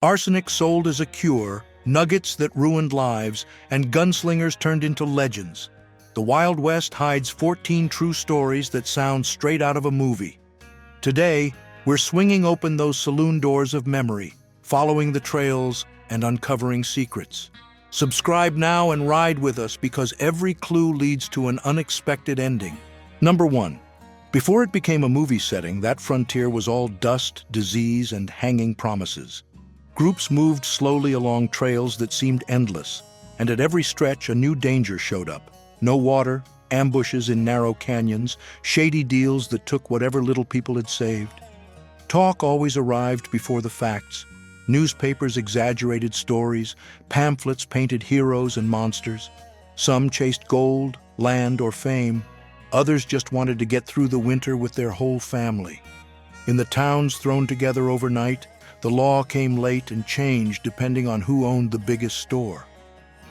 Arsenic sold as a cure, nuggets that ruined lives, and gunslingers turned into legends. The Wild West hides 14 true stories that sound straight out of a movie. Today, we're swinging open those saloon doors of memory, following the trails and uncovering secrets. Subscribe now and ride with us because every clue leads to an unexpected ending. Number 1. Before it became a movie setting, that frontier was all dust, disease, and hanging promises. Groups moved slowly along trails that seemed endless, and at every stretch a new danger showed up. No water, ambushes in narrow canyons, shady deals that took whatever little people had saved. Talk always arrived before the facts. Newspapers exaggerated stories, pamphlets painted heroes and monsters. Some chased gold, land, or fame. Others just wanted to get through the winter with their whole family. In the towns thrown together overnight, the law came late and changed depending on who owned the biggest store.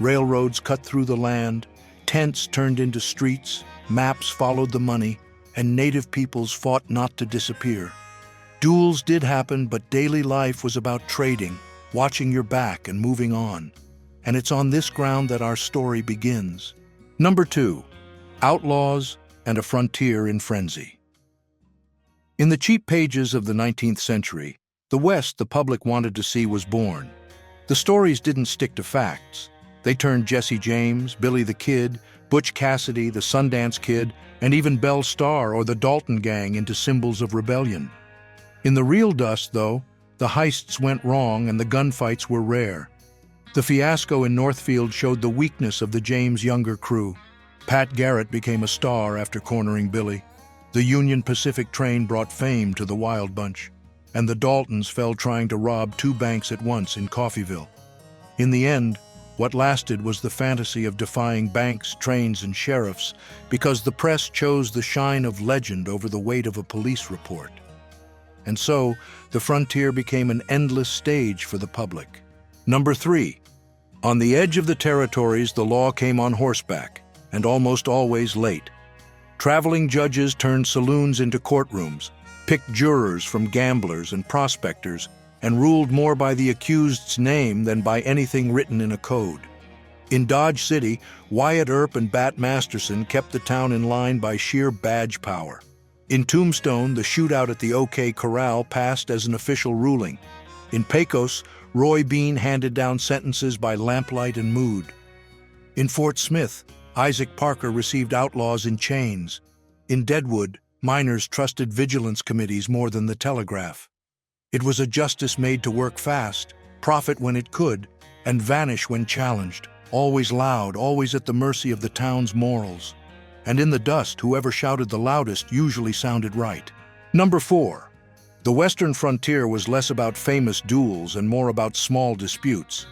Railroads cut through the land, tents turned into streets, maps followed the money, and native peoples fought not to disappear. Duels did happen, but daily life was about trading, watching your back and moving on. And it's on this ground that our story begins. Number 2. Outlaws and a frontier in frenzy. In the cheap pages of the 19th century, the West the public wanted to see was born. The stories didn't stick to facts. They turned Jesse James, Billy the Kid, Butch Cassidy, the Sundance Kid, and even Belle Starr or the Dalton Gang into symbols of rebellion. In the real dust, though, the heists went wrong and the gunfights were rare. The fiasco in Northfield showed the weakness of the James Younger crew. Pat Garrett became a star after cornering Billy. The Union Pacific train brought fame to the Wild Bunch, and the Daltons fell trying to rob 2 banks at once in Coffeyville. In the end, what lasted was the fantasy of defying banks, trains, and sheriffs because the press chose the shine of legend over the weight of a police report. And so, the frontier became an endless stage for the public. Number 3. On the edge of the territories, the law came on horseback, and almost always late. Traveling judges turned saloons into courtrooms, picked jurors from gamblers and prospectors, and ruled more by the accused's name than by anything written in a code. In Dodge City, Wyatt Earp and Bat Masterson kept the town in line by sheer badge power. In Tombstone, the shootout at the OK Corral passed as an official ruling. In Pecos, Roy Bean handed down sentences by lamplight and mood. In Fort Smith, Isaac Parker received outlaws in chains. In Deadwood, miners trusted vigilance committees more than the telegraph. It was a justice made to work fast, profit when it could, and vanish when challenged, always loud, always at the mercy of the town's morals. And in the dust, whoever shouted the loudest usually sounded right. Number 4. The Western frontier was less about famous duels and more about small disputes.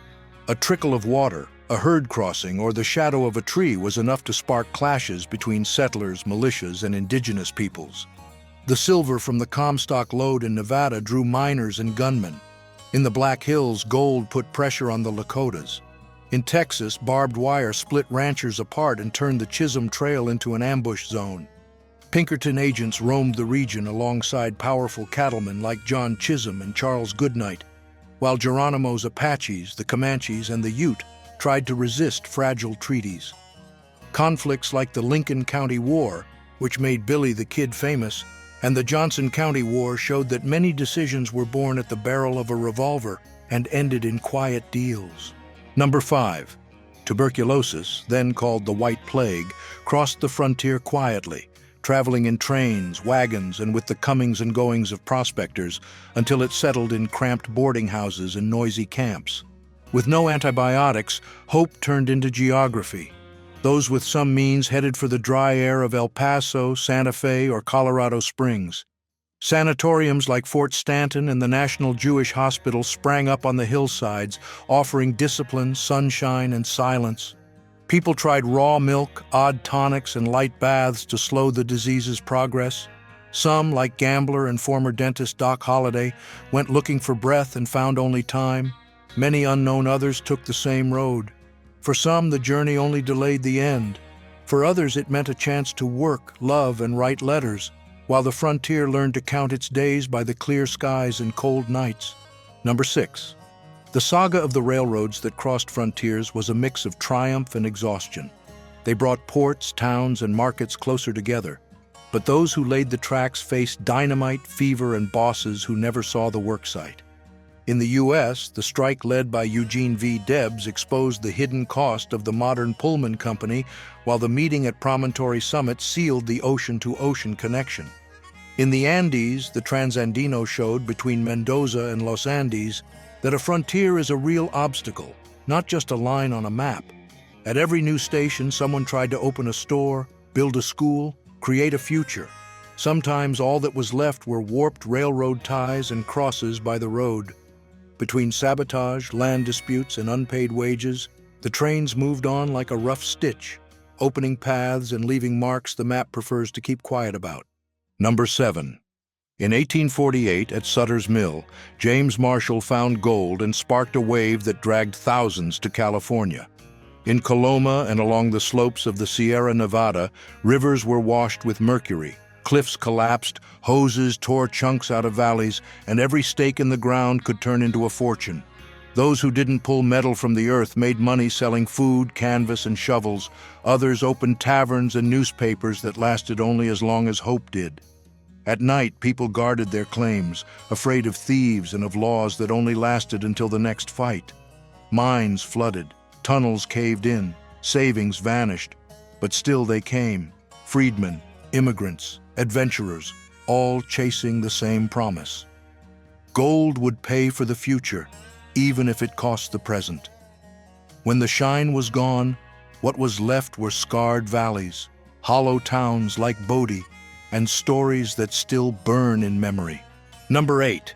A trickle of water, a herd crossing, or the shadow of a tree was enough to spark clashes between settlers, militias, and indigenous peoples. The silver from the Comstock lode in Nevada drew miners and gunmen. In the Black Hills, gold put pressure on the Lakotas. In Texas, barbed wire split ranchers apart and turned the Chisholm Trail into an ambush zone. Pinkerton agents roamed the region alongside powerful cattlemen like John Chisholm and Charles Goodnight, while Geronimo's Apaches, the Comanches, and the Ute tried to resist fragile treaties. Conflicts like the Lincoln County War, which made Billy the Kid famous, and the Johnson County War showed that many decisions were born at the barrel of a revolver and ended in quiet deals. Number 5. Tuberculosis, then called the White Plague, crossed the frontier quietly, traveling in trains, wagons, and with the comings and goings of prospectors until it settled in cramped boarding houses and noisy camps. With no antibiotics, hope turned into geography. Those with some means headed for the dry air of El Paso, Santa Fe, or Colorado Springs. Sanatoriums like Fort Stanton and the National Jewish Hospital sprang up on the hillsides, offering discipline, sunshine, and silence. People tried raw milk, odd tonics, and light baths to slow the disease's progress. Some, like gambler and former dentist Doc Holliday, went looking for breath and found only time. Many unknown others took the same road. For some, the journey only delayed the end. For others, it meant a chance to work, love, and write letters, while the frontier learned to count its days by the clear skies and cold nights. Number 6. The saga of the railroads that crossed frontiers was a mix of triumph and exhaustion. They brought ports, towns, and markets closer together. But those who laid the tracks faced dynamite, fever, and bosses who never saw the worksite. In the U.S., the strike led by Eugene V. Debs exposed the hidden cost of the modern Pullman company, while the meeting at Promontory Summit sealed the ocean-to-ocean connection. In the Andes, the Transandino showed between Mendoza and Los Andes that a frontier is a real obstacle, not just a line on a map. At every new station, someone tried to open a store, build a school, create a future. Sometimes all that was left were warped railroad ties and crosses by the road. Between sabotage, land disputes, and unpaid wages, the trains moved on like a rough stitch, opening paths and leaving marks the map prefers to keep quiet about. Number 7. In 1848, at Sutter's Mill, James Marshall found gold and sparked a wave that dragged thousands to California. In Coloma and along the slopes of the Sierra Nevada, rivers were washed with mercury. Cliffs collapsed, hoses tore chunks out of valleys, and every stake in the ground could turn into a fortune. Those who didn't pull metal from the earth made money selling food, canvas, and shovels. Others opened taverns and newspapers that lasted only as long as hope did. At night, people guarded their claims, afraid of thieves and of laws that only lasted until the next fight. Mines flooded, tunnels caved in, savings vanished, but still they came. Freedmen, immigrants, adventurers, all chasing the same promise. Gold would pay for the future, even if it cost the present. When the shine was gone, what was left were scarred valleys, hollow towns like Bodie, and stories that still burn in memory. Number 8.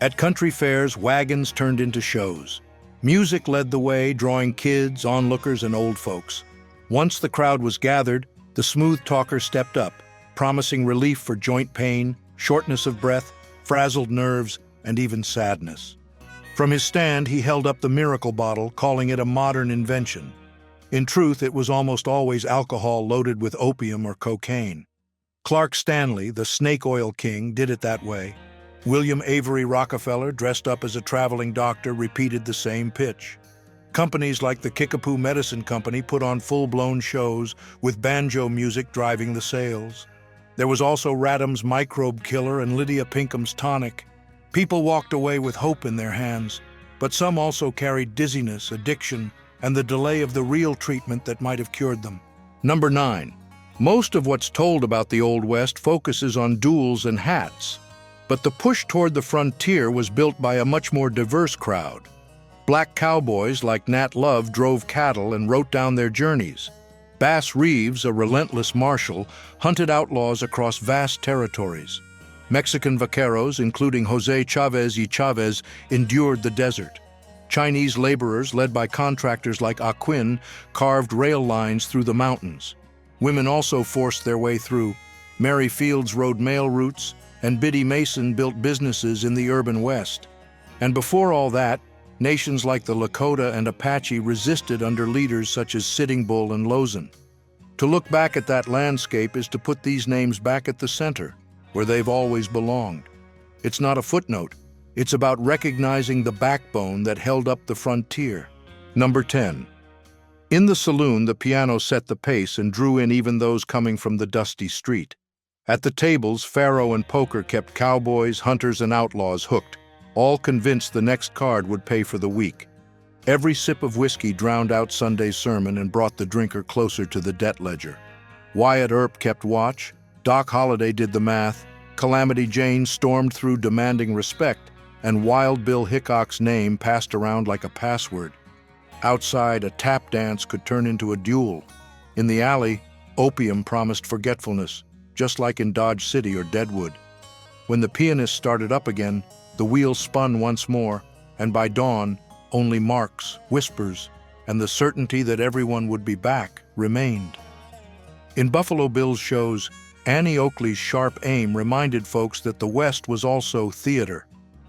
At country fairs, wagons turned into shows. Music led the way, drawing kids, onlookers, and old folks. Once the crowd was gathered, the smooth talker stepped up, promising relief for joint pain, shortness of breath, frazzled nerves, and even sadness. From his stand, he held up the miracle bottle, calling it a modern invention. In truth, it was almost always alcohol loaded with opium or cocaine. Clark Stanley, the snake oil king, did it that way. William Avery Rockefeller, dressed up as a traveling doctor, repeated the same pitch. Companies like the Kickapoo Medicine Company put on full-blown shows, with banjo music driving the sales. There was also Radham's Microbe Killer and Lydia Pinkham's Tonic. People walked away with hope in their hands, but some also carried dizziness, addiction, and the delay of the real treatment that might have cured them. Number 9. Most of what's told about the Old West focuses on duels and hats, but the push toward the frontier was built by a much more diverse crowd. Black cowboys like Nat Love drove cattle and wrote down their journeys. Bass Reeves, a relentless marshal, hunted outlaws across vast territories. Mexican vaqueros, including José Chávez y Chávez, endured the desert. Chinese laborers, led by contractors like Aquin, carved rail lines through the mountains. Women also forced their way through. Mary Fields rode mail routes, and Biddy Mason built businesses in the urban West. And before all that, nations like the Lakota and Apache resisted under leaders such as Sitting Bull and Lozon. To look back at that landscape is to put these names back at the center, where they've always belonged. It's not a footnote. It's about recognizing the backbone that held up the frontier. Number 10. In the saloon, the piano set the pace and drew in even those coming from the dusty street. At the tables, faro and poker kept cowboys, hunters, and outlaws hooked, all convinced the next card would pay for the week. Every sip of whiskey drowned out Sunday's sermon and brought the drinker closer to the debt ledger. Wyatt Earp kept watch, Doc Holliday did the math, Calamity Jane stormed through demanding respect, and Wild Bill Hickok's name passed around like a password. Outside, a tap dance could turn into a duel. In the alley, opium promised forgetfulness, just like in Dodge City or Deadwood. When the pianist started up again, the wheel spun once more, and by dawn, only marks, whispers, and the certainty that everyone would be back remained. In Buffalo Bill's shows, Annie Oakley's sharp aim reminded folks that the West was also theater,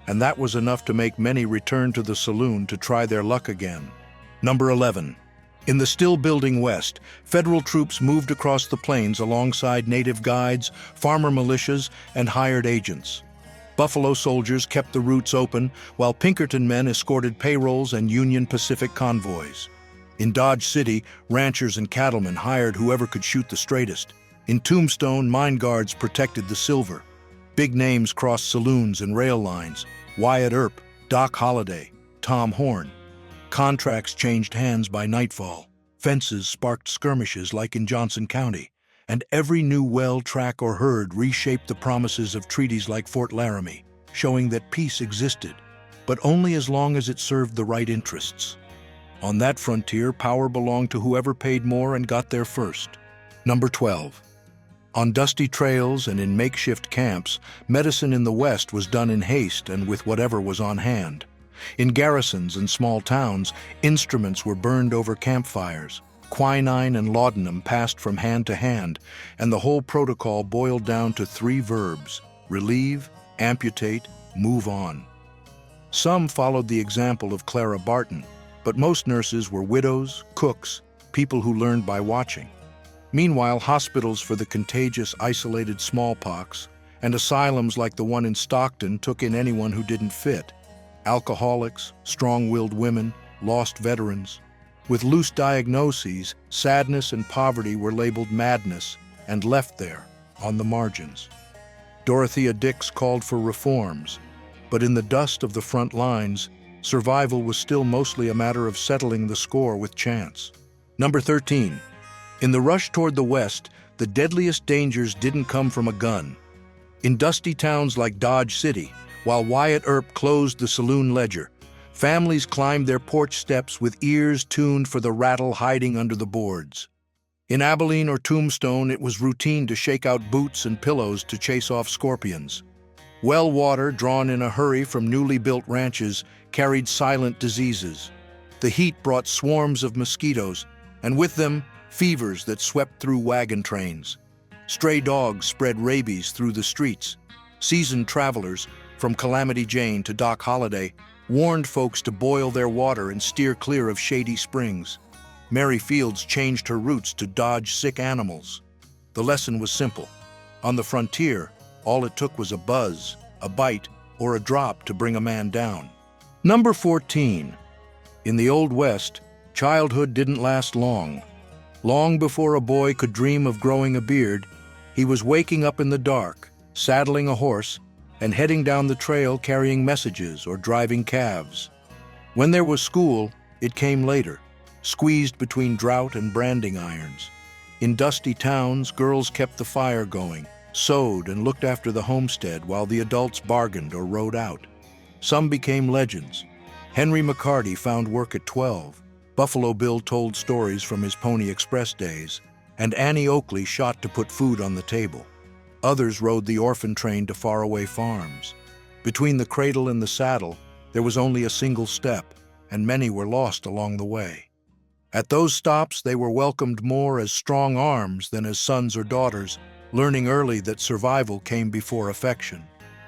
and that was enough to make many return to the saloon to try their luck again. Number 11. In the still-building West, federal troops moved across the plains alongside native guides, farmer militias, and hired agents. Buffalo soldiers kept the routes open, while Pinkerton men escorted payrolls and Union Pacific convoys. In Dodge City, ranchers and cattlemen hired whoever could shoot the straightest. In Tombstone, mine guards protected the silver. Big names crossed saloons and rail lines: Wyatt Earp, Doc Holliday, Tom Horn. Contracts changed hands by nightfall. Fences sparked skirmishes like in Johnson County, and every new well, track, or herd reshaped the promises of treaties like Fort Laramie, showing that peace existed, but only as long as it served the right interests. On that frontier, power belonged to whoever paid more and got there first. Number 12. On dusty trails and in makeshift camps, medicine in the West was done in haste and with whatever was on hand. In garrisons and small towns, instruments were burned over campfires. Quinine and laudanum passed from hand to hand, and the whole protocol boiled down to 3 verbs: relieve, amputate, move on. Some followed the example of Clara Barton, but most nurses were widows, cooks, people who learned by watching. Meanwhile, hospitals for the contagious, isolated smallpox and asylums like the one in Stockton took in anyone who didn't fit. Alcoholics, strong-willed women, lost veterans. With loose diagnoses, sadness and poverty were labeled madness and left there, on the margins. Dorothea Dix called for reforms, but in the dust of the front lines, survival was still mostly a matter of settling the score with chance. Number 13. In the rush toward the West, the deadliest dangers didn't come from a gun. In dusty towns like Dodge City, while Wyatt Earp closed the Saloon ledger, families climbed their porch steps with ears tuned for the rattle hiding under the boards. In Abilene or Tombstone, it was routine to shake out boots and pillows to chase off scorpions. Well water, drawn in a hurry from newly built ranches, carried silent diseases. The heat brought swarms of mosquitoes, and with them, fevers that swept through wagon trains. Stray dogs spread rabies through the streets. Seasoned travelers, from Calamity Jane to Doc Holliday, warned folks to boil their water and steer clear of shady springs. Mary Fields changed her routes to dodge sick animals. The lesson was simple. On the frontier, all it took was a buzz, a bite, or a drop to bring a man down. Number 14. In the Old West, childhood didn't last long. Long before a boy could dream of growing a beard, he was waking up in the dark, saddling a horse, and heading down the trail carrying messages or driving calves. When there was school, it came later, squeezed between drought and branding irons. In dusty towns, girls kept the fire going, sewed and looked after the homestead while the adults bargained or rode out. Some became legends. Henry McCarty found work at 12. Buffalo Bill told stories from his Pony Express days, and Annie Oakley shot to put food on the table. Others rode the orphan train to faraway farms. Between the cradle and the saddle, there was only a single step, and many were lost along the way. At those stops, they were welcomed more as strong arms than as sons or daughters, learning early that survival came before affection.